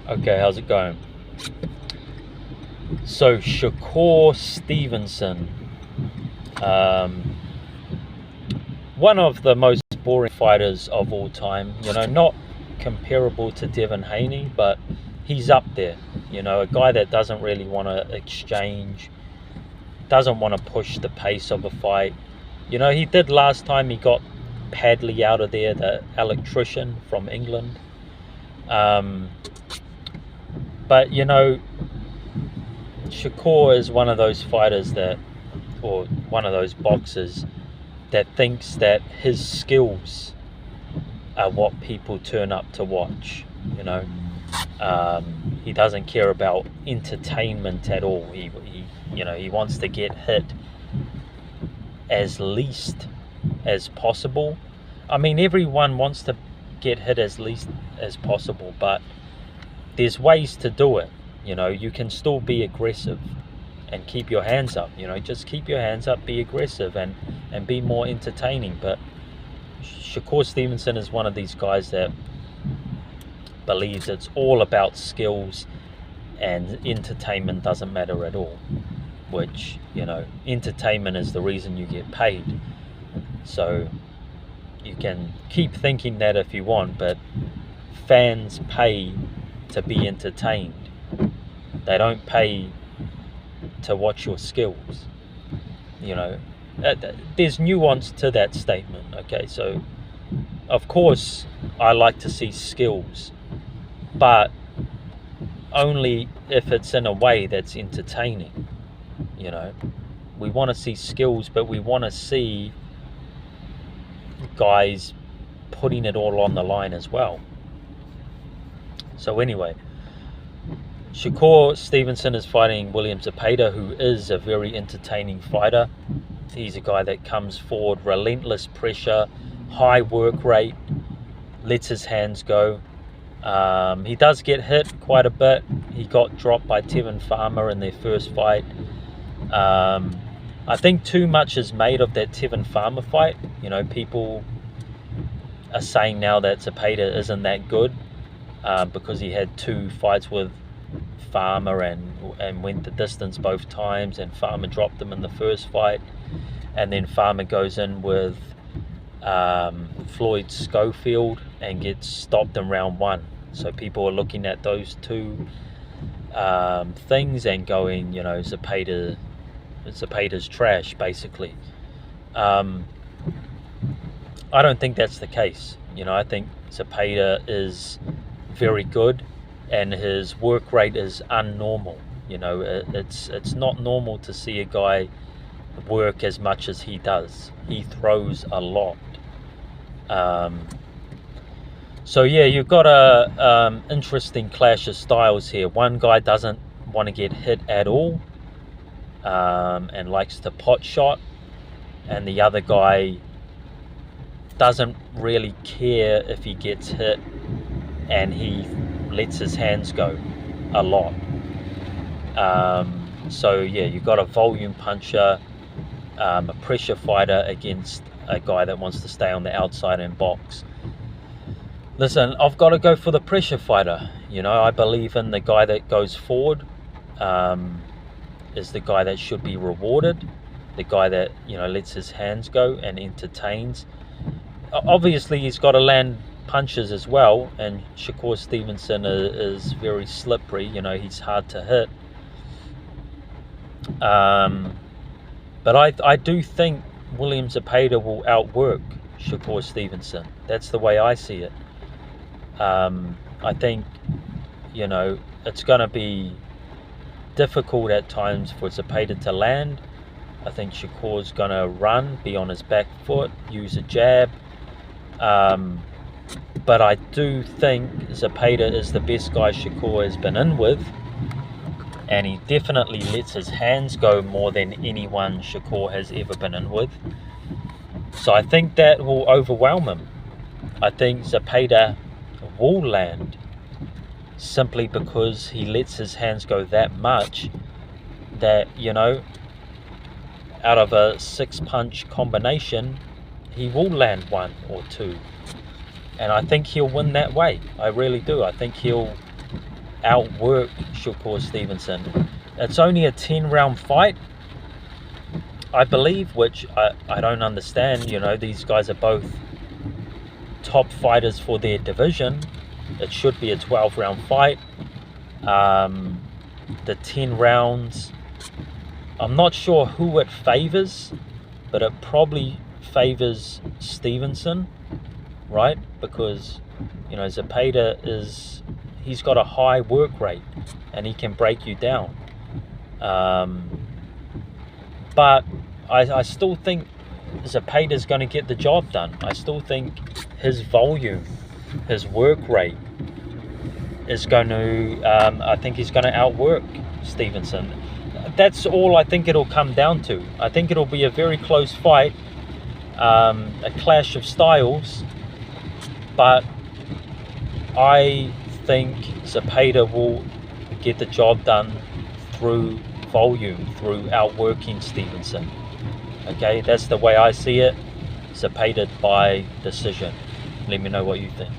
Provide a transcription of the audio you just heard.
Okay, how's it going? So Shakur Stevenson, um, one of the most boring fighters of all time. Not comparable to Devin Haney, but he's up there. A guy that doesn't really want to exchange, doesn't want to push the pace of a fight. He did last time he got Padley out of there, the electrician from England. But Shakur is one of those fighters or one of those boxers that thinks that his skills are what people turn up to watch. He doesn't care about entertainment at all. He wants to get hit as least as possible. I mean, everyone wants to get hit as least as possible, but there's ways to do it. You can still be aggressive and keep your hands up. Just keep your hands up, be aggressive, and be more entertaining. But Shakur Stevenson is one of these guys that believes it's all about skills and entertainment doesn't matter at all, which entertainment is the reason you get paid. So you can keep thinking that if you want, but fans pay to be entertained. They don't pay to watch your skills. There's nuance to that statement. Okay, so of course I like to see skills, but only if it's in a way that's entertaining. We want to see skills, but we want to see guys putting it all on the line as well. So anyway, Shakur Stevenson is fighting William ZEPEDA, who is a very entertaining fighter. He's a guy that comes forward, relentless pressure, high work rate, lets his hands go. He does get hit quite a bit. He got dropped by Tevin Farmer in their first fight. I think too much is made of that Tevin Farmer fight. People are saying now that ZEPEDA isn't that good because he had 2 fights with Farmer and went the distance both times, and Farmer dropped him in the first fight, and then Farmer goes in with Floyd Schofield and gets stopped in round 1. So people are looking at those 2 things and going, ZEPEDA's trash, basically. I don't think that's the case. I think ZEPEDA is very good, and his work rate is unnormal. It's not normal to see a guy work as much as he does. He throws a lot. So yeah, you've got a interesting clash of styles here. One guy doesn't want to get hit at all and likes to pot shot, and the other guy doesn't really care if he gets hit, and he lets his hands go a lot. So yeah, you've got a volume puncher, a pressure fighter against a guy that wants to stay on the outside and box. Listen, I've got to go for the pressure fighter. I believe in the guy that goes forward is the guy that should be rewarded, the guy that lets his hands go and entertains. Obviously he's got to land punches as well, and Shakur Stevenson is very slippery. He's hard to hit. But I do think William ZEPEDA will outwork Shakur Stevenson. That's the way I see it. I think it's going to be difficult at times for ZEPEDA to land. I think Shakur's going to run, be on his back foot, use a jab. But I do think ZEPEDA is the best guy Shakur has been in with, and he definitely lets his hands go more than anyone Shakur has ever been in with. So I think that will overwhelm him. I think ZEPEDA will land simply because he lets his hands go that much that, out of a 6-punch combination, he will land 1 or 2. And I think he'll win that way. I really do. I think he'll outwork Shakur Stevenson. It's only a 10-round fight, I believe, which I don't understand. You know, these guys are both top fighters for their division. It should be a 12-round fight. The 10 rounds, I'm not sure who it favors, but it probably favors Stevenson, right? Because, you know, ZEPEDA he's got a high work rate and he can break you down. But I still think ZEPEDA's going to get the job done. I still think his volume, his work rate is going to, I think he's going to outwork Stevenson. That's all I think it'll come down to. I think it'll be a very close fight, a clash of styles, but I think ZEPEDA will get the job done through volume, through outworking Stevenson. Okay, that's the way I see it. ZEPEDA by decision. Let me know what you think.